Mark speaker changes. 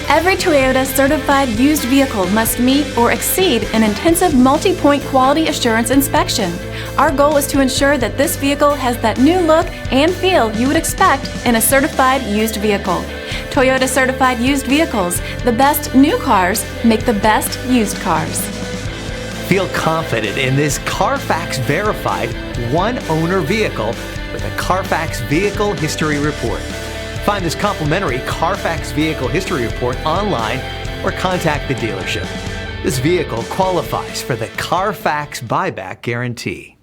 Speaker 1: Every Toyota certified used vehicle must meet or exceed an intensive multi-point quality assurance inspection. Our goal is to ensure that this vehicle has that new look and feel you would expect in a certified used vehicle. Toyota certified used vehicles, the best new cars make the best used cars.
Speaker 2: Feel confident in this Carfax verified one-owner vehicle with a Carfax Vehicle History Report. Find this complimentary Carfax Vehicle History Report online or contact the dealership. This vehicle qualifies for the Carfax Buyback Guarantee.